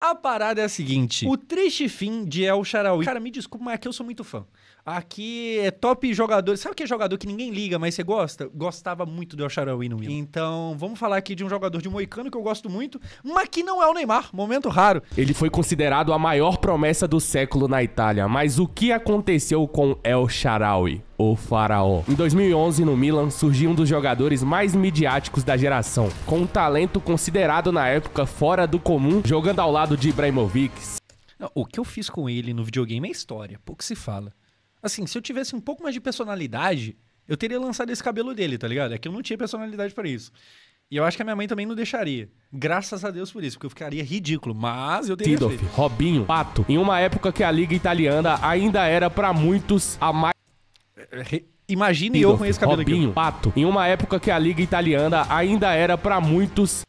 A parada é a seguinte, o triste fim de El Shaarawy. Cara, me desculpa, mas aqui eu sou muito fã. Aqui é top jogador. Sabe que é jogador que ninguém liga, mas você gosta? Gostava muito do El Shaarawy no Milan. Então, vamos falar aqui de um jogador de moicano que eu gosto muito, mas que não é o Neymar. Momento raro. Ele foi considerado a maior promessa do século na Itália, mas o que aconteceu com El Shaarawy, o faraó? Em 2011, no Milan, surgiu um dos jogadores mais midiáticos da geração, com um talento considerado na época fora do comum, jogando ao lado de Ibrahimovic. Não, o que eu fiz com ele no videogame é história, pouco se fala. Assim, se eu tivesse um pouco mais de personalidade, eu teria lançado esse cabelo dele, tá ligado? É que eu não tinha personalidade pra isso. E eu acho que a minha mãe também não deixaria. Graças a Deus por isso, porque eu ficaria ridículo, mas eu teria Seedorf, feito. Robinho, Pato, em uma época que a Liga Italiana ainda era pra muitos a mais... Imagine eu com esse cabelo Robinho, aqui. Pato, em uma época que a Liga Italiana ainda era pra muitos...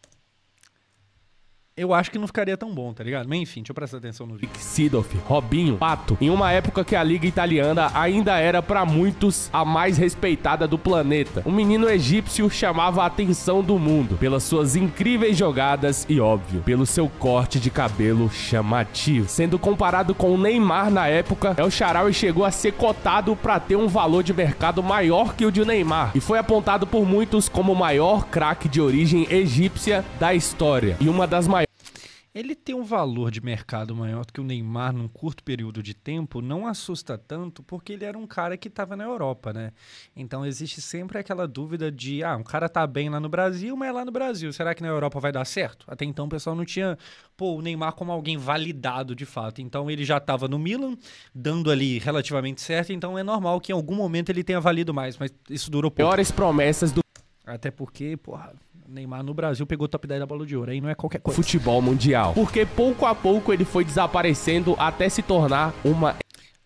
Eu acho que não ficaria tão bom, tá ligado? Mas enfim, deixa eu prestar atenção no vídeo. Seedorf, Robinho, Pato, em uma época que a Liga Italiana ainda era pra muitos a mais respeitada do planeta. Um menino egípcio chamava a atenção do mundo pelas suas incríveis jogadas e, óbvio, pelo seu corte de cabelo chamativo. Sendo comparado com o Neymar na época, El Shaarawy chegou a ser cotado pra ter um valor de mercado maior que o de Neymar e foi apontado por muitos como o maior craque de origem egípcia da história e uma das maiores. Ele tem um valor de mercado maior do que o Neymar num curto período de tempo, não assusta tanto porque ele era um cara que estava na Europa, né? Então existe sempre aquela dúvida de, um cara tá bem lá no Brasil, mas é lá no Brasil, será que na Europa vai dar certo? Até então o pessoal não tinha, o Neymar como alguém validado de fato. Então ele já estava no Milan, dando ali relativamente certo, então é normal que em algum momento ele tenha valido mais, mas isso durou pouco. Maiores promessas do Até porque, Neymar no Brasil pegou top 10 da Bola de Ouro, aí não é qualquer coisa. futebol mundial. Porque pouco a pouco ele foi desaparecendo até se tornar uma...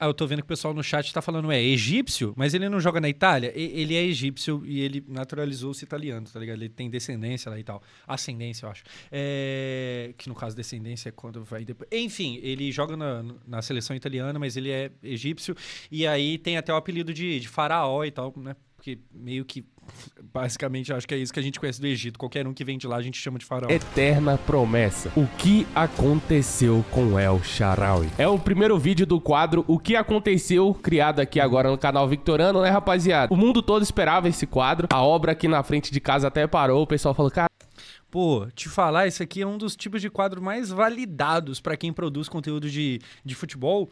Eu tô vendo que o pessoal no chat tá falando, egípcio, mas ele não joga na Itália? Ele é egípcio e ele naturalizou-se italiano, tá ligado? Ele tem descendência lá e tal. Ascendência, eu acho. Que no caso, descendência é quando vai depois. Enfim, ele joga na seleção italiana, mas ele é egípcio. E aí tem até o apelido de faraó e tal, né? Porque meio que, basicamente, acho que é isso que a gente conhece do Egito. Qualquer um que vem de lá, a gente chama de faraó. Eterna promessa. O que aconteceu com El Shaarawy? É o primeiro vídeo do quadro O que Aconteceu, criado aqui agora no canal Victorano, né, rapaziada? O mundo todo esperava esse quadro. A obra aqui na frente de casa até parou. O pessoal falou, cara... Te falar, esse aqui é um dos tipos de quadro mais validados pra quem produz conteúdo de futebol.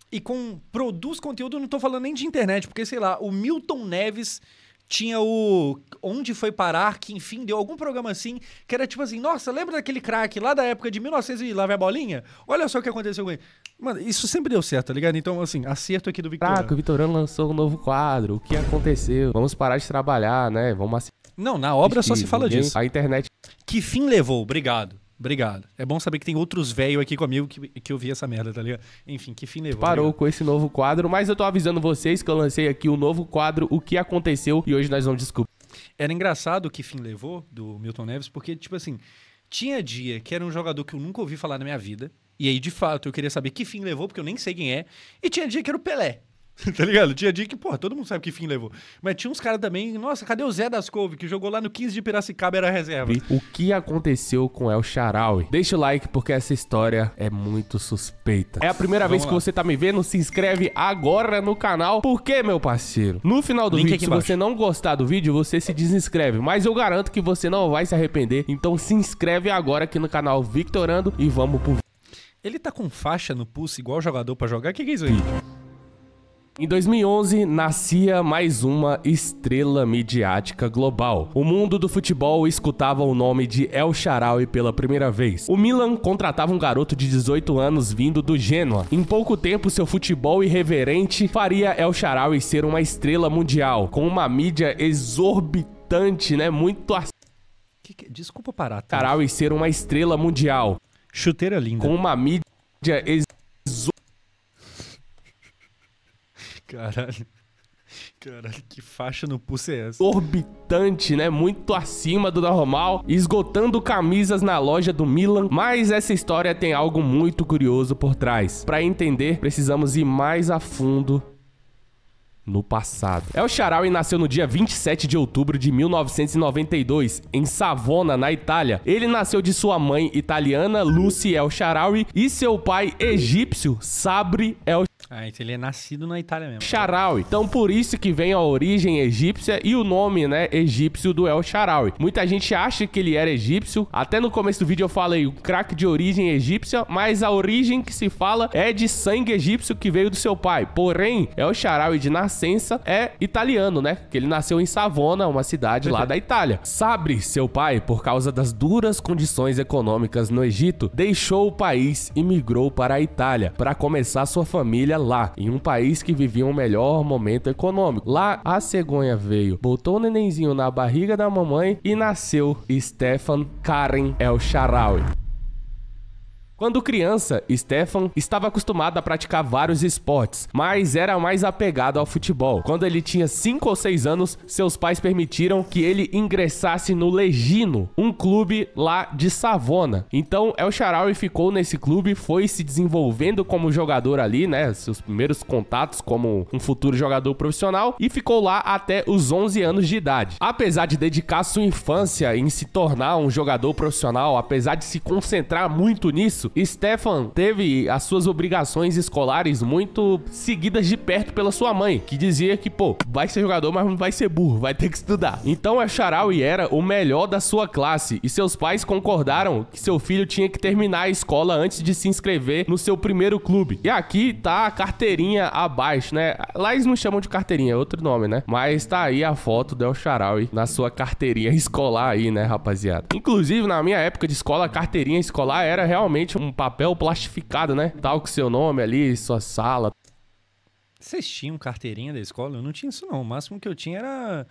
E produz conteúdo, não tô falando nem de internet, porque, sei lá, o Milton Neves tinha o Onde Foi Parar, que enfim deu algum programa assim, que era tipo assim, nossa, lembra daquele craque lá da época de 1900 e lá vai a bolinha? Olha só o que aconteceu com ele. Mano, isso sempre deu certo, tá ligado? Então, assim, acerto aqui do Victorano. Caraca, o Victorano lançou um novo quadro. O que aconteceu? Vamos parar de trabalhar, né? Vamos assistir. Não, na obra só se fala disso. A internet... Que fim levou? Obrigado. É bom saber que tem outros velhos aqui comigo que eu vi essa merda, tá ligado? Enfim, que fim levou. Parou com esse novo quadro, mas eu tô avisando vocês que eu lancei aqui o novo quadro O que Aconteceu e hoje nós vamos descobrir. Era engraçado o que fim levou do Milton Neves, porque, tipo assim, tinha dia que era um jogador que eu nunca ouvi falar na minha vida, e aí, de fato, eu queria saber que fim levou, porque eu nem sei quem é, e tinha dia que era o Pelé. Tá ligado? Tinha dia que, todo mundo sabe que fim levou. Mas tinha uns caras também, nossa, cadê o Zé das Couve, que jogou lá no 15 de Piracicaba, era reserva. O que aconteceu com El Shaarawy? Deixa o like porque essa história é muito suspeita. É a primeira vez que você tá me vendo? Se inscreve agora no canal. Por quê, meu parceiro? No final do vídeo, se você não gostar do vídeo, você se desinscreve. Mas eu garanto que você não vai se arrepender. Então se inscreve agora aqui no canal Victorando e vamos pro vídeo. Ele tá com faixa no pulso igual jogador pra jogar? O que é isso aí? Em 2011, nascia mais uma estrela midiática global. O mundo do futebol escutava o nome de El Shaarawy pela primeira vez. O Milan contratava um garoto de 18 anos vindo do Genoa. Em pouco tempo, seu futebol irreverente faria El Shaarawy ser uma estrela mundial, com uma mídia exorbitante, né? Muito Desculpa parar. Tá? Shaarawy ser uma estrela mundial. Chuteira linda. Com uma mídia Caralho, que faixa no pulso é essa? Exorbitante, né? Muito acima do normal, esgotando camisas na loja do Milan. Mas essa história tem algo muito curioso por trás. Para entender, precisamos ir mais a fundo no passado. El Shaarawy nasceu no dia 27 de outubro de 1992, em Savona, na Itália. Ele nasceu de sua mãe italiana, Lucy El Shaarawy, e seu pai egípcio, Sabri El então ele é nascido na Itália mesmo. Shaarawy. Então por isso que vem a origem egípcia e o nome, né, egípcio do El Shaarawy. Muita gente acha que ele era egípcio. Até no começo do vídeo eu falei o craque de origem egípcia, mas a origem que se fala é de sangue egípcio que veio do seu pai. Porém, El Shaarawy de nascença é italiano, né? Que ele nasceu em Savona, uma cidade lá da Itália. Sabri, seu pai, por causa das duras condições econômicas no Egito, deixou o país e migrou para a Itália para começar sua família lá, em um país que vivia um melhor momento econômico. Lá, a cegonha veio, botou o nenenzinho na barriga da mamãe e nasceu Stefan Karen El Shaarawy. Quando criança, Stefan estava acostumado a praticar vários esportes, mas era mais apegado ao futebol. Quando ele tinha 5 ou 6 anos, seus pais permitiram que ele ingressasse no Legino, um clube lá de Savona. Então, El Shaarawy ficou nesse clube, foi se desenvolvendo como jogador ali, né? Seus primeiros contatos como um futuro jogador profissional, e ficou lá até os 11 anos de idade. Apesar de dedicar sua infância em se tornar um jogador profissional, apesar de se concentrar muito nisso, Stefan teve as suas obrigações escolares muito seguidas de perto pela sua mãe, que dizia que, pô, vai ser jogador, mas não vai ser burro, vai ter que estudar. Então, El Shaarawy era o melhor da sua classe e seus pais concordaram que seu filho tinha que terminar a escola antes de se inscrever no seu primeiro clube. E aqui tá a carteirinha abaixo, né? Lá eles não chamam de carteirinha, é outro nome, né? Mas tá aí a foto do El Shaarawy na sua carteirinha escolar aí, né, rapaziada? Inclusive, na minha época de escola, a carteirinha escolar era realmente um papel plastificado, né? Tal com seu nome ali, sua sala. Vocês tinham carteirinha da escola? Eu não tinha isso não. O máximo que eu tinha era...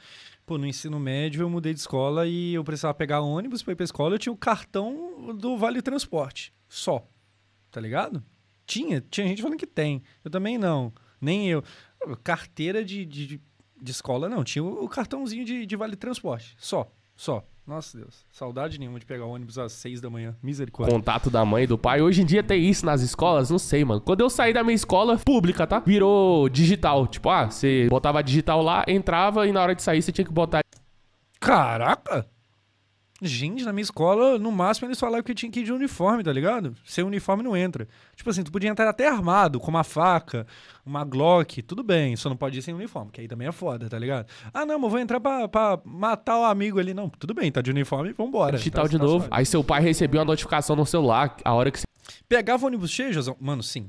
Pô, no ensino médio eu mudei de escola e eu precisava pegar ônibus pra ir pra escola. Eu tinha o cartão do Vale Transporte. Só. Tá ligado? Tinha gente falando que tem. Eu também não. Nem eu. Carteira de escola não. Tinha o cartãozinho de Vale Transporte. Só. Nossa Deus, saudade nenhuma de pegar ônibus às 6 da manhã, misericórdia. Contato da mãe e do pai. Hoje em dia tem isso nas escolas? Não sei, mano. Quando eu saí da minha escola pública, tá? Virou digital. Tipo, você botava digital lá, entrava e na hora de sair você tinha que botar... Caraca! Gente, na minha escola, no máximo eles falavam que eu tinha que ir de uniforme, tá ligado? Sem uniforme não entra. Tipo assim, tu podia entrar até armado, com uma faca, uma Glock, tudo bem, só não pode ir sem uniforme, que aí também é foda, tá ligado? Ah, não, mas vou entrar pra matar o amigo ali. Não, tudo bem, tá de uniforme, vambora. Digital de novo. Aí seu pai recebeu uma notificação no celular, a hora que você... Pegava ônibus cheio, Josão? Mano, sim.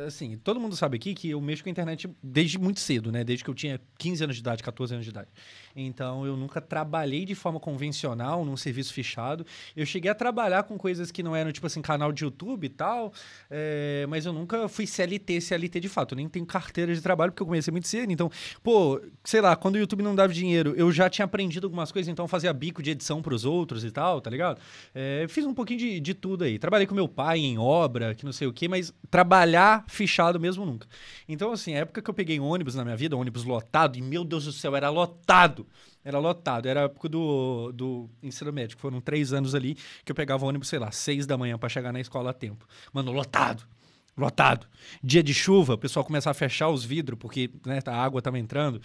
Assim, todo mundo sabe aqui que eu mexo com a internet desde muito cedo, né? Desde que eu tinha 15 anos de idade, 14 anos de idade. Então, eu nunca trabalhei de forma convencional num serviço fechado. Eu cheguei a trabalhar com coisas que não eram, tipo assim, canal de YouTube e tal, mas eu nunca fui CLT de fato. Eu nem tenho carteira de trabalho, porque eu comecei muito cedo. Então, pô, sei lá, quando o YouTube não dava dinheiro, eu já tinha aprendido algumas coisas, então eu fazia bico de edição pros outros e tal, tá ligado? Fiz um pouquinho de tudo aí. Trabalhei com meu pai em obra, que não sei o quê, mas trabalhar fichado mesmo nunca. Então, assim, a época que eu peguei ônibus na minha vida, ônibus lotado, e meu Deus do céu, era lotado. Era a época do ensino médio. Foram 3 anos ali que eu pegava ônibus, sei lá, 6 da manhã pra chegar na escola a tempo. Mano, lotado. Dia de chuva, o pessoal começava a fechar os vidros, porque, né, a água tava entrando.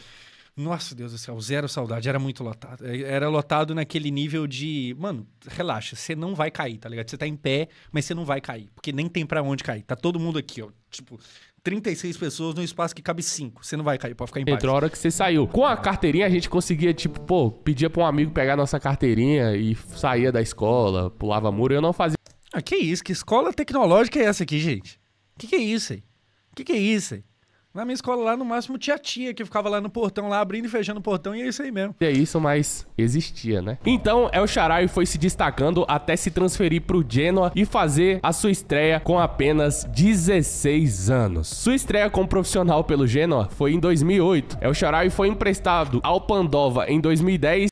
Nossa, Deus do céu, zero saudade, era muito lotado. Era lotado naquele nível de... Mano, relaxa, você não vai cair, tá ligado? Você tá em pé, mas você não vai cair, porque nem tem pra onde cair. Tá todo mundo aqui, ó, tipo... 36 pessoas num espaço que cabe 5. Você não vai cair, pode ficar embaixo. Entrou a hora que você saiu. Com a carteirinha, a gente conseguia, tipo, pô, pedia pra um amigo pegar nossa carteirinha e saía da escola, pulava muro. Eu não fazia... Ah, que isso? Que escola tecnológica é essa aqui, gente? Que é isso aí? Que é isso aí? Na minha escola lá, no máximo, tinha a tia que ficava lá no portão, lá abrindo e fechando o portão, e é isso aí mesmo. É isso, mas existia, né? Então, El Shaarawy foi se destacando até se transferir pro Genoa e fazer a sua estreia com apenas 16 anos. Sua estreia como profissional pelo Genoa foi em 2008. El Shaarawy foi emprestado ao Pandova em 2010.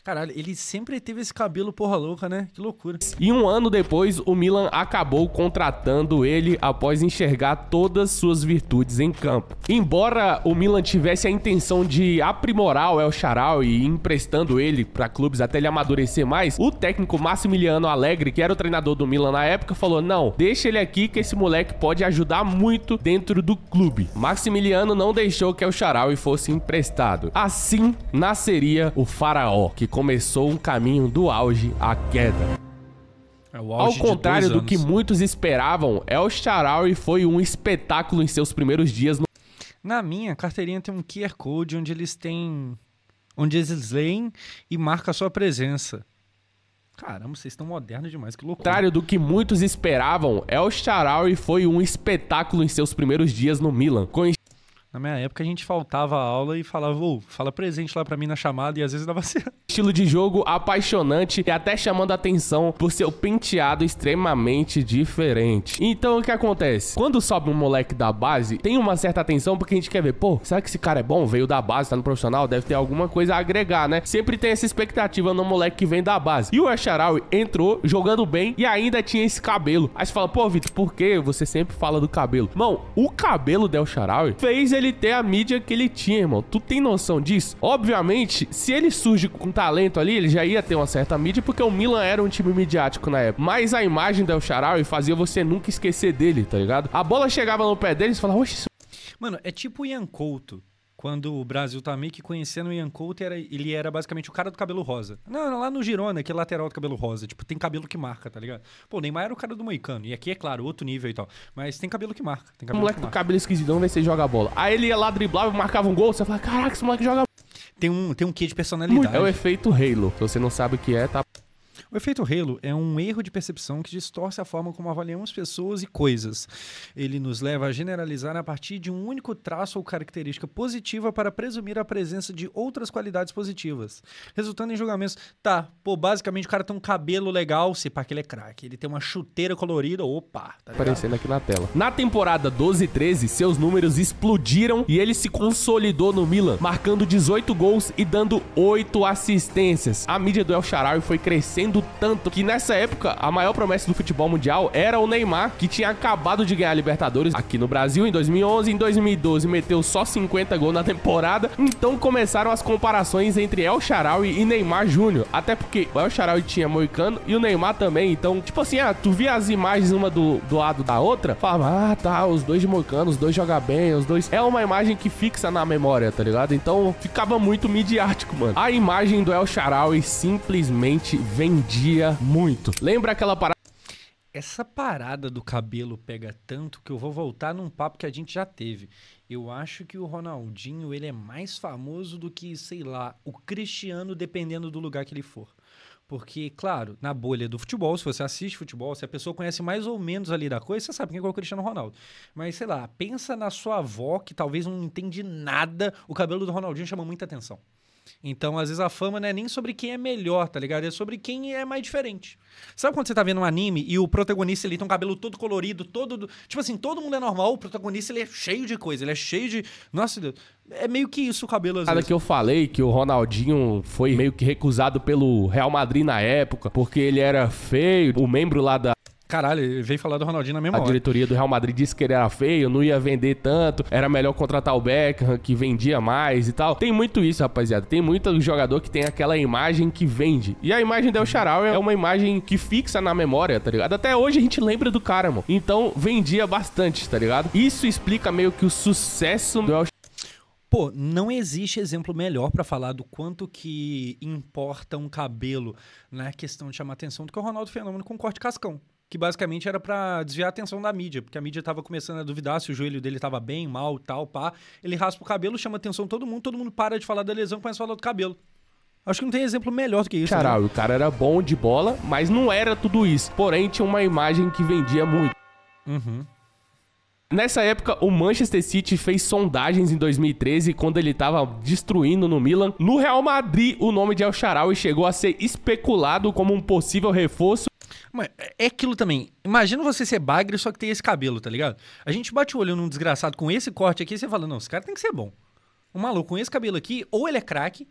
Caralho, ele sempre teve esse cabelo porra louca, né? Que loucura. E um ano depois, o Milan acabou contratando ele após enxergar todas suas virtudes em campo. Embora o Milan tivesse a intenção de aprimorar o El Shaarawy, emprestando ele para clubes até ele amadurecer mais, o técnico Massimiliano Allegri, que era o treinador do Milan na época, falou: não, deixa ele aqui que esse moleque pode ajudar muito dentro do clube. Maximiliano não deixou que El Shaarawy fosse emprestado. Assim nasceria o Faraó, que começou um caminho do auge à queda. Ao contrário do que muitos esperavam, El Shaarawy foi um espetáculo em seus primeiros dias. Na minha carteirinha tem um QR Code onde eles leem e marca a sua presença. Caramba, vocês estão modernos demais, que loucura. Ao contrário do que muitos esperavam, El Shaarawy foi um espetáculo em seus primeiros dias no Milan. Na minha época, a gente faltava a aula e falava, fala presente lá pra mim na chamada, e às vezes dava certo. Estilo de jogo apaixonante e até chamando a atenção por seu penteado extremamente diferente. Então, o que acontece? Quando sobe um moleque da base, tem uma certa atenção porque a gente quer ver, pô, será que esse cara é bom? Veio da base, tá no profissional, deve ter alguma coisa a agregar, né? Sempre tem essa expectativa no moleque que vem da base. E o El Shaarawy entrou jogando bem e ainda tinha esse cabelo. Aí você fala, pô, Vitor, por que você sempre fala do cabelo? Irmão, o cabelo do El Shaarawy fez ele ter a mídia que ele tinha, irmão. Tu tem noção disso? Obviamente, se ele surge com talento ali, ele já ia ter uma certa mídia, porque o Milan era um time midiático na época. Mas a imagem do El Shaarawy fazia você nunca esquecer dele, tá ligado? A bola chegava no pé dele e você falava, oxe, isso... Mano, é tipo o Ian Couto. Quando o Brasil tá meio que conhecendo o Ian Couto, ele era basicamente o cara do cabelo rosa. Não, lá no Girona, que é lateral do cabelo rosa. Tipo, tem cabelo que marca, tá ligado? Pô, o Neymar era o cara do Moicano. E aqui, é claro, outro nível e tal. Mas tem cabelo que marca. Tem cabelo moleque do cabelo esquisito, vamos ver se ele joga a bola. Aí ele ia lá, driblava, marcava um gol, você fala, caraca, esse moleque joga... Tem um quê de personalidade. É o efeito Halo. Se você não sabe o que é, tá... O efeito Halo é um erro de percepção que distorce a forma como avaliamos pessoas e coisas. Ele nos leva a generalizar a partir de um único traço ou característica positiva para presumir a presença de outras qualidades positivas, resultando em julgamentos. Tá, pô, basicamente o cara tem um cabelo legal, se pá que ele é craque. Ele tem uma chuteira colorida, opa, tá aparecendo aqui na tela. Na temporada 12-13, seus números explodiram e ele se consolidou no Milan, marcando 18 gols e dando 8 assistências. A mídia do El Shaarawy foi crescendo tanto que nessa época a maior promessa do futebol mundial era o Neymar, que tinha acabado de ganhar a Libertadores aqui no Brasil em 2011. Em 2012 meteu só 50 gols na temporada. Então começaram as comparações entre El Shaarawy e Neymar Júnior, até porque o El Shaarawy tinha Moicano e o Neymar também. Então, tipo assim, tu via as imagens uma do lado da outra, falava, tá, os dois de Moicano, os dois jogam bem, os dois... É uma imagem que fixa na memória, tá ligado? Então ficava muito midiático, mano. A imagem do El Shaarawy simplesmente vendia muito. Lembra aquela parada? Essa parada do cabelo pega tanto que eu vou voltar num papo que a gente já teve. Eu acho que o Ronaldinho, ele é mais famoso do que, sei lá, o Cristiano, dependendo do lugar que ele for. Porque, claro, na bolha do futebol, se você assiste futebol, se a pessoa conhece mais ou menos ali da coisa, você sabe quem é o Cristiano Ronaldo. Mas, sei lá, pensa na sua avó, que talvez não entende nada, o cabelo do Ronaldinho chama muita atenção. Então, às vezes, a fama não é nem sobre quem é melhor, tá ligado? É sobre quem é mais diferente. Sabe quando você tá vendo um anime e o protagonista, ele tem um cabelo todo colorido, todo... Tipo assim, todo mundo é normal, o protagonista, ele é cheio de coisa, ele é cheio de... Nossa Deus, é meio que isso o cabelo, às vezes. Que eu falei que o Ronaldinho foi meio que recusado pelo Real Madrid na época, porque ele era feio, o membro lá da... Caralho, ele veio falar do Ronaldinho na mesma hora. A diretoria do Real Madrid disse que ele era feio, não ia vender tanto, era melhor contratar o Beckham, que vendia mais e tal. Tem muito isso, rapaziada. Tem muito jogador que tem aquela imagem que vende. E a imagem do El Shaarawy é uma imagem que fixa na memória, tá ligado? Até hoje a gente lembra do cara, mano. Então, vendia bastante, tá ligado? Isso explica meio que o sucesso do El Shaarawy. Pô, não existe exemplo melhor pra falar do quanto que importa um cabelo na questão de chamar atenção do que o Ronaldo Fenômeno com corte cascão. Que basicamente era pra desviar a atenção da mídia, porque a mídia tava começando a duvidar se o joelho dele tava bem, mal, tal, pá. Ele raspa o cabelo, chama atenção de todo mundo para de falar da lesão, começa a falar do cabelo. Acho que não tem exemplo melhor do que isso. Shaarawy, né? O cara era bom de bola, mas não era tudo isso. Porém, tinha uma imagem que vendia muito. Uhum. Nessa época, o Manchester City fez sondagens em 2013, quando ele tava destruindo no Milan. No Real Madrid, o nome de El Shaarawy chegou a ser especulado como um possível reforço. Mas é aquilo também. Imagina você ser bagre só que tem esse cabelo, tá ligado? A gente bate o olho num desgraçado com esse corte aqui e você fala, não, esse cara tem que ser bom. Um maluco com esse cabelo aqui, ou ele é craque,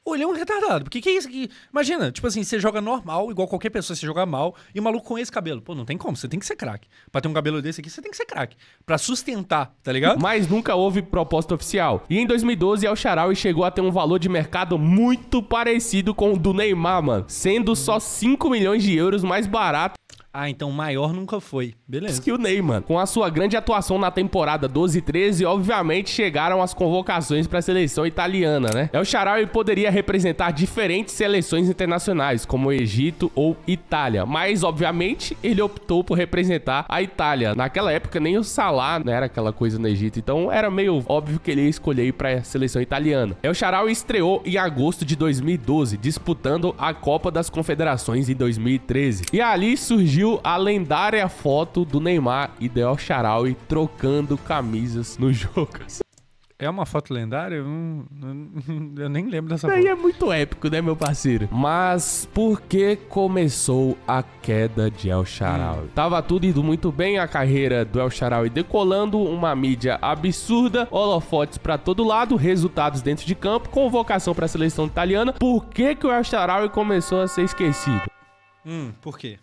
Ou ele é um retardado. Porque que é isso aqui? Imagina, tipo assim, você joga normal, igual qualquer pessoa, você joga mal, e o maluco com esse cabelo. Pô, não tem como, você tem que ser craque. Pra ter um cabelo desse aqui, você tem que ser craque. Pra sustentar, tá ligado? Mas nunca houve proposta oficial. E em 2012, El Shaarawy chegou a ter um valor de mercado muito parecido com o do Neymar, mano. Sendo só 5 milhões de euros mais barato Ah, então maior nunca foi. Beleza. que o Neymar. Com a sua grande atuação na temporada 12 e 13, obviamente chegaram as convocações para a seleção italiana, né? El Shaarawy poderia representar diferentes seleções internacionais, como o Egito ou Itália, mas obviamente ele optou por representar a Itália. Naquela época nem o Salah não era aquela coisa no Egito, então era meio óbvio que ele ia escolher ir para a seleção italiana. El Shaarawy estreou em agosto de 2012, disputando a Copa das Confederações em 2013. E ali surgiu a lendária foto do Neymar e do El Shaarawy trocando camisas no jogo. É uma foto lendária? Eu nem lembro dessa foto. Aí é muito épico, né, meu parceiro? Mas por que começou a queda de El Shaarawy? Tava tudo indo muito bem, a carreira do El Shaarawy decolando, uma mídia absurda, holofotes pra todo lado, resultados dentro de campo, convocação pra seleção italiana. Por que que o El Shaarawy começou a ser esquecido? Por quê?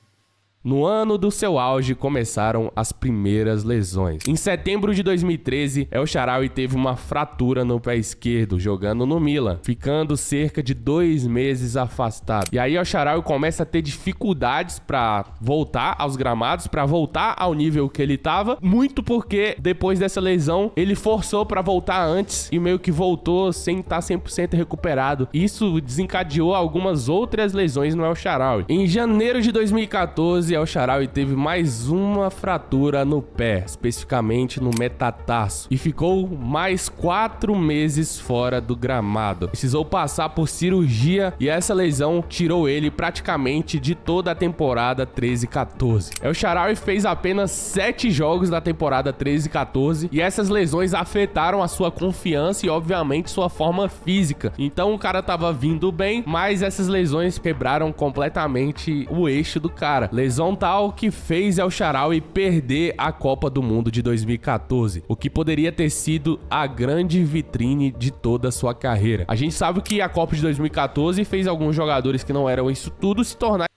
No ano do seu auge, começaram as primeiras lesões. Em setembro de 2013, El Shaarawy teve uma fratura no pé esquerdo, jogando no Milan, ficando cerca de 2 meses afastado. E aí El Shaarawy começa a ter dificuldades para voltar aos gramados, para voltar ao nível que ele tava, muito porque depois dessa lesão, ele forçou para voltar antes e meio que voltou sem estar 100% recuperado. Isso desencadeou algumas outras lesões no El Shaarawy. Em janeiro de 2014, El Shaarawy teve mais uma fratura no pé, especificamente no metatarso, e ficou mais 4 meses fora do gramado. Precisou passar por cirurgia e essa lesão tirou ele praticamente de toda a temporada 13-14. El Shaarawy fez apenas 7 jogos na temporada 13-14 e essas lesões afetaram a sua confiança e obviamente sua forma física. Então o cara tava vindo bem, mas essas lesões quebraram completamente o eixo do cara. Lesão tal que fez El Shaarawy perder a Copa do Mundo de 2014, o que poderia ter sido a grande vitrine de toda a sua carreira. A gente sabe que a Copa de 2014 fez alguns jogadores que não eram isso tudo se tornar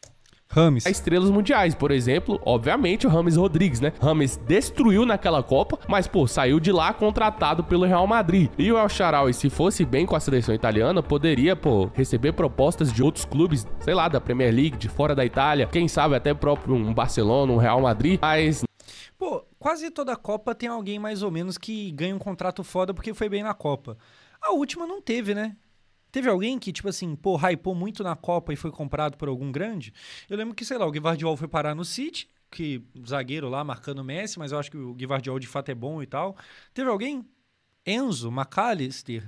Rames. estrelas mundiais, por exemplo, obviamente o James Rodrigues, né? James destruiu naquela Copa, mas pô, saiu de lá contratado pelo Real Madrid. E o El Shaarawy, se fosse bem com a seleção italiana, poderia, pô, receber propostas de outros clubes, sei lá, da Premier League, de fora da Itália, quem sabe até próprio um Barcelona, um Real Madrid, mas Pô, quase toda Copa tem alguém mais ou menos que ganha um contrato foda porque foi bem na Copa. A última não teve, né? Teve alguém que, tipo assim, pô, hypou muito na Copa e foi comprado por algum grande? Eu lembro que, sei lá, o Gvardiol foi parar no City, que zagueiro lá marcando o Messi, mas eu acho que o Gvardiol de fato é bom e tal. Teve alguém? Enzo, McAllister.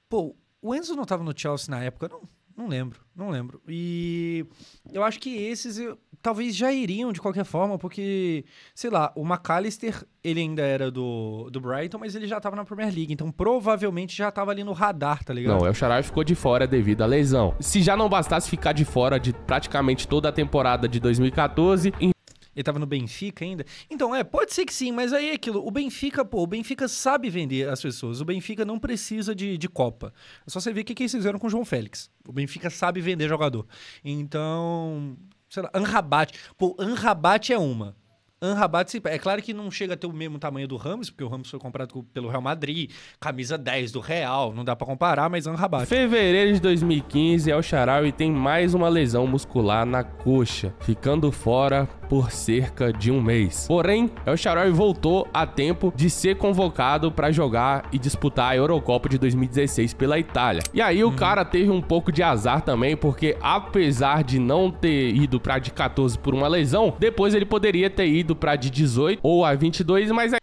Pô, o Enzo não tava no Chelsea na época? Não lembro. E eu acho que esses talvez já iriam de qualquer forma, porque, sei lá, o McAllister, ele ainda era do Brighton, mas ele já tava na Premier League, então provavelmente já tava ali no radar, tá ligado? não, El Shaarawy ficou de fora devido à lesão. Se já não bastasse ficar de fora de praticamente toda a temporada de 2014, Ele tava no Benfica ainda? Então, pode ser que sim, mas aí é aquilo. O Benfica sabe vender as pessoas. O Benfica não precisa de Copa. É só você ver o que eles fizeram com o João Félix. O Benfica sabe vender jogador. Então, sei lá, Amrabat. Pô, Amrabat é uma. Amrabat, é claro que não chega a ter o mesmo tamanho do Ramos, porque o Ramos foi comprado pelo Real Madrid, camisa 10 do Real, não dá pra comparar, mas Amrabat. fevereiro de 2015, El Shaarawy tem mais uma lesão muscular na coxa, ficando fora por cerca de 1 mês. Porém, El Shaarawy voltou a tempo de ser convocado para jogar e disputar a Eurocopa de 2016 pela Itália. E aí o cara teve um pouco de azar também, porque apesar de não ter ido pra de 14 por uma lesão, depois ele poderia ter ido pra de 18 ou a 22, mas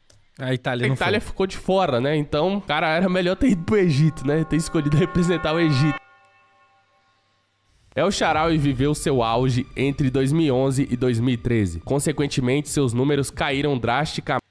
a Itália ficou de fora, né? Então, cara, era melhor ter ido pro Egito, né? Ter escolhido representar o Egito. El Shaarawy viveu seu auge entre 2011 e 2013. Consequentemente, seus números caíram drasticamente.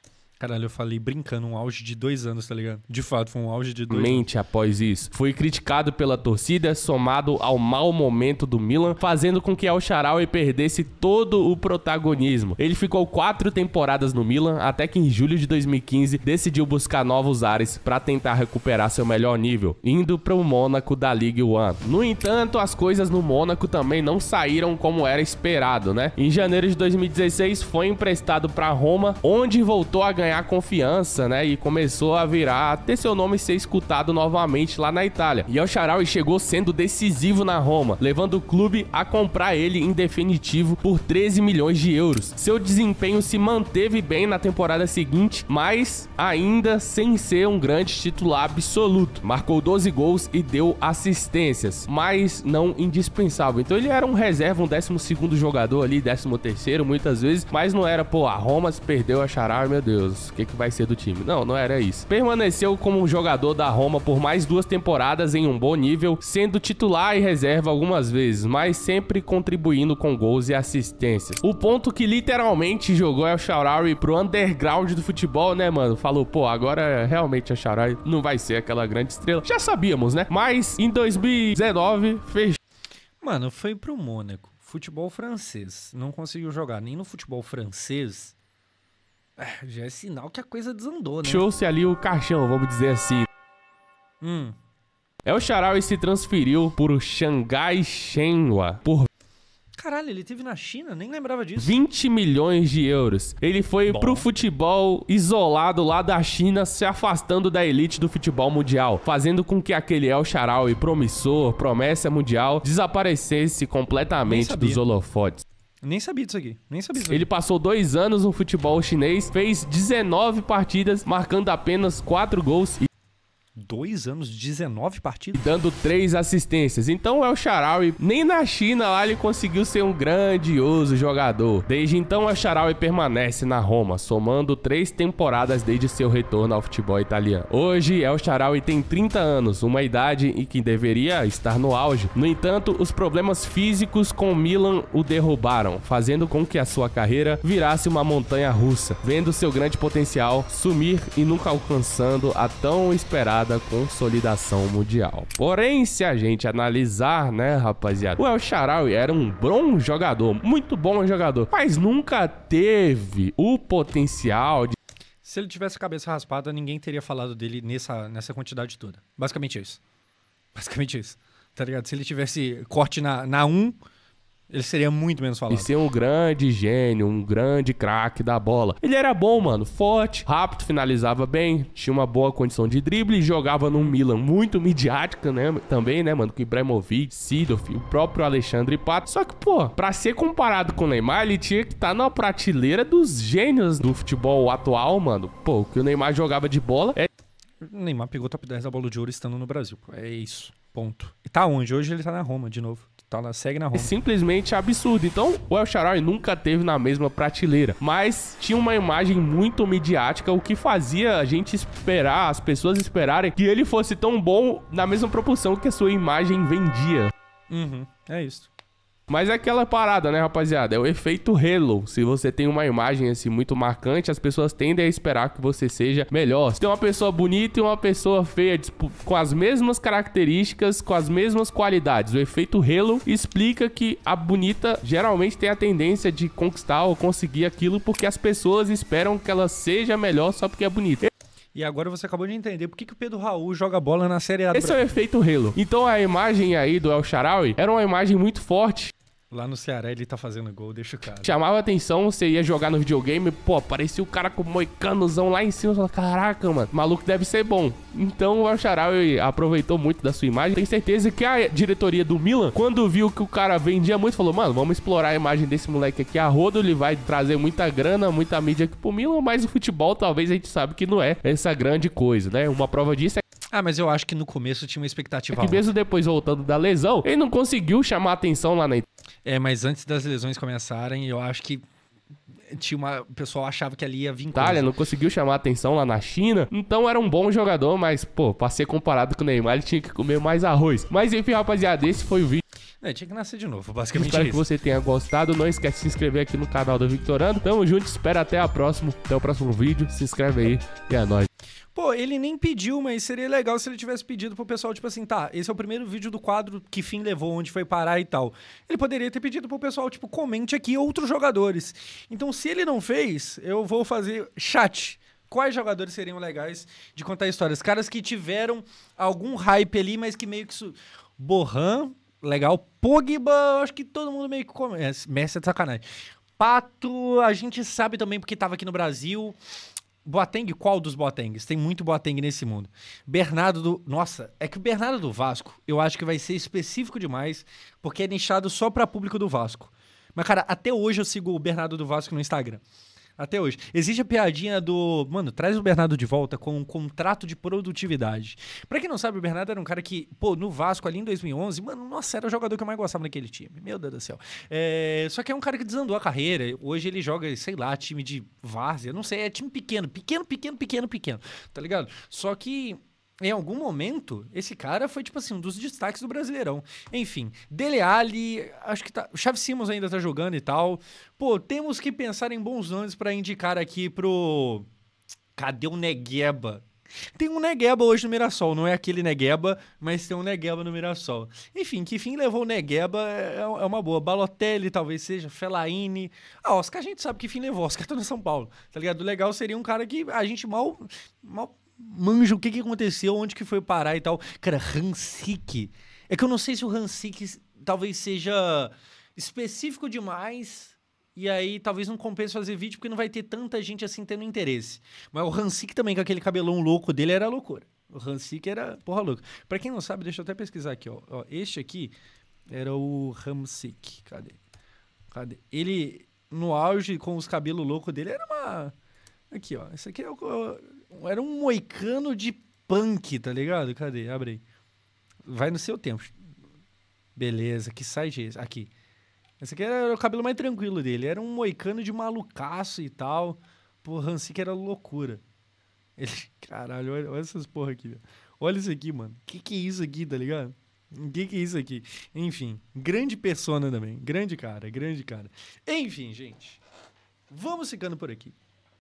Caralho, eu falei brincando, um auge de 2 anos, tá ligado? De fato, foi um auge de 2 anos. Mente após isso. Foi criticado pela torcida, somado ao mau momento do Milan, fazendo com que El Shaarawy perdesse todo o protagonismo. Ele ficou 4 temporadas no Milan, até que em julho de 2015 decidiu buscar novos ares para tentar recuperar seu melhor nível, indo para o Mônaco da Ligue 1. No entanto, as coisas no Mônaco também não saíram como era esperado, né? Em janeiro de 2016 foi emprestado para Roma, onde voltou a ganhar confiança, né? E começou a ter seu nome ser escutado novamente lá na Itália. E El Shaarawy chegou sendo decisivo na Roma, levando o clube a comprar ele em definitivo por 13 milhões de euros. Seu desempenho se manteve bem na temporada seguinte, mas ainda sem ser um grande titular absoluto. Marcou 12 gols e deu assistências, mas não indispensável. Então ele era um reserva, um 12º jogador ali, 13º muitas vezes, mas não era, pô, a Roma se perdeu a Shaarawy, meu Deus, o que vai ser do time? Não, não era isso. Permaneceu como um jogador da Roma por mais 2 temporadas em um bom nível, sendo titular e reserva algumas vezes, mas sempre contribuindo com gols e assistências. O ponto que literalmente jogou El Shaarawy pro underground do futebol, né, mano? Falou, pô, agora realmente El Shaarawy não vai ser aquela grande estrela. Já sabíamos, né? Mas em 2019 fez. Mano, foi pro Mônaco. Futebol francês. Não conseguiu jogar nem no futebol francês. Já é sinal que a coisa desandou, né? Show-se ali o caixão, vamos dizer assim. El Shaarawy se transferiu por Xangai Shenhua por... Caralho, ele teve na China? Nem lembrava disso. 20 milhões de euros. Ele foi pro futebol isolado lá da China, se afastando da elite do futebol mundial, fazendo com que aquele El Shaarawy promissor, promessa mundial, desaparecesse completamente dos holofotes. Nem sabia disso aqui. Nem sabia disso aqui. Ele passou 2 anos no futebol chinês, fez 19 partidas, marcando apenas 4 gols e 2 anos, 19 partidas? dando 3 assistências. Então o El Shaarawy, nem na China lá ele conseguiu ser um grandioso jogador. Desde então o El Shaarawy permanece na Roma, somando 3 temporadas desde seu retorno ao futebol italiano. Hoje El Shaarawy tem 30 anos, uma idade em que deveria estar no auge. No entanto, os problemas físicos com o Milan o derrubaram, fazendo com que a sua carreira virasse uma montanha russa, vendo seu grande potencial sumir e nunca alcançando a tão esperada consolidação mundial. Porém, se a gente analisar, né, rapaziada, o El Shaarawy era um bom jogador, muito bom jogador, mas nunca teve o potencial de... Se ele tivesse a cabeça raspada, ninguém teria falado dele nessa quantidade toda. Basicamente isso. Basicamente isso. Tá ligado? Se ele tivesse corte na 1, ele seria muito menos falado. E ser um grande gênio, um grande craque da bola. Ele era bom, mano. Forte, rápido, finalizava bem, tinha uma boa condição de drible, jogava num Milan muito midiática, né? Também, né, mano? Com Ibrahimovic, Seedorf, o próprio Alexandre Pato. Só que, pô, pra ser comparado com o Neymar, ele tinha que estar na prateleira dos gênios do futebol atual, mano. Pô, o que o Neymar jogava de bola é... O Neymar pegou o top 10 da Bola de Ouro estando no Brasil. É isso. Ponto. E tá onde? Hoje ele tá na Roma, de novo. Segue na Roma. É simplesmente absurdo. Então, o El Shaarawy nunca teve na mesma prateleira, mas tinha uma imagem muito midiática, o que fazia a gente esperar, as pessoas esperarem que ele fosse tão bom na mesma proporção que a sua imagem vendia. É isso. Mas é aquela parada, né, rapaziada? É o efeito halo. Se você tem uma imagem assim muito marcante, as pessoas tendem a esperar que você seja melhor. Se tem uma pessoa bonita e uma pessoa feia, com as mesmas características, com as mesmas qualidades, o efeito halo explica que a bonita geralmente tem a tendência de conquistar ou conseguir aquilo porque as pessoas esperam que ela seja melhor só porque é bonita. E agora você acabou de entender por que o Pedro Raul joga bola na Série A do Esse é o efeito halo. Então a imagem aí do El Shaarawy era uma imagem muito forte. Lá no Ceará ele tá fazendo gol, deixa o cara. Chamava atenção, você ia jogar no videogame, pô, parecia o cara com o moicanozão lá em cima. Você fala, caraca, mano, o maluco deve ser bom. Então o El Shaarawy aproveitou muito da sua imagem. Tenho certeza que a diretoria do Milan, quando viu que o cara vendia muito, falou, mano, vamos explorar a imagem desse moleque aqui a rodo, ele vai trazer muita grana, muita mídia aqui pro Milan, mas o futebol talvez a gente sabe que não é essa grande coisa, né? Uma prova disso é mas eu acho que no começo tinha uma expectativa que mesmo depois voltando da lesão, ele não conseguiu chamar atenção lá na Itália. Mas antes das lesões começarem, eu acho que o pessoal achava que ali ia vir Itália, não conseguiu chamar atenção lá na China. Então era um bom jogador, mas, pô, pra ser comparado com o Neymar, ele tinha que comer mais arroz. Mas enfim, rapaziada, esse foi o vídeo. Tinha que nascer de novo, basicamente Espero isso. que você tenha gostado. Não esquece de se inscrever aqui no canal do Victorando. Tamo junto, espera até o próximo vídeo. Se inscreve aí e é nóis. Pô, ele nem pediu, mas seria legal se ele tivesse pedido pro pessoal, tipo assim, tá, esse é o primeiro vídeo do quadro que fim levou, onde foi parar e tal. Ele poderia ter pedido pro pessoal, tipo, comente aqui outros jogadores. Então, se ele não fez, eu vou fazer chat. Quais jogadores seriam legais de contar histórias? Caras que tiveram algum hype ali, mas que meio que... Bohan, legal. Pogba, acho que todo mundo meio que conhece. Messi é de sacanagem. Pato, a gente sabe também porque tava aqui no Brasil... Boateng, qual dos Boatengs? Tem muito Boateng nesse mundo. Bernardo do... Nossa, é que o Bernardo do Vasco, eu acho que vai ser específico demais, porque é nichado só pra público do Vasco. Mas, cara, até hoje eu sigo o Bernardo do Vasco no Instagram. Até hoje. Existe a piadinha do... Mano, traz o Bernardo de volta com um contrato de produtividade. Pra quem não sabe, o Bernardo era um cara que, pô, no Vasco ali em 2011, mano, nossa, era o jogador que eu mais gostava naquele time. Meu Deus do céu. Só que é um cara que desandou a carreira. Hoje ele joga, sei lá, time de várzea. Não sei, é time pequeno. Pequeno. Tá ligado? Só que... Em algum momento, esse cara foi, tipo assim, um dos destaques do Brasileirão. Enfim, Dele Alli, acho que tá... O Xavi Simons ainda tá jogando e tal. Pô, temos que pensar em bons nomes pra indicar aqui pro... Cadê o Negueba? Tem um Negueba hoje no Mirassol, não é aquele Negueba, mas tem um Negueba no Mirassol. Enfim, que fim levou o Negueba é uma boa. Balotelli talvez seja, Fellaini. Oscar a gente sabe que fim levou, Oscar tá no São Paulo, tá ligado? O legal seria um cara que a gente mal manja o que aconteceu, onde que foi parar e tal. Cara, Hansik. É que eu não sei se o Hansik talvez seja específico demais e aí talvez não compense fazer vídeo porque não vai ter tanta gente assim tendo interesse. Mas o Hansik também, com aquele cabelão louco dele, era loucura. O Hansik era porra louca. Pra quem não sabe, deixa eu até pesquisar aqui, ó. Este aqui era o Hansik. Cadê? Ele, no auge, com os cabelos loucos dele, era uma... Aqui, ó. Esse aqui era um moicano de punk, tá ligado? Cadê? Abre aí. Vai no seu tempo. Beleza, que site é esse? Aqui. Esse aqui era o cabelo mais tranquilo dele. Era um moicano de malucaço e tal. Pô, Hansik era loucura. Ele... Caralho, olha essas porra aqui, velho. Olha isso aqui, mano. Que é isso aqui, tá ligado? Que é isso aqui? Enfim, grande persona também. Grande cara. Enfim, gente. Vamos ficando por aqui.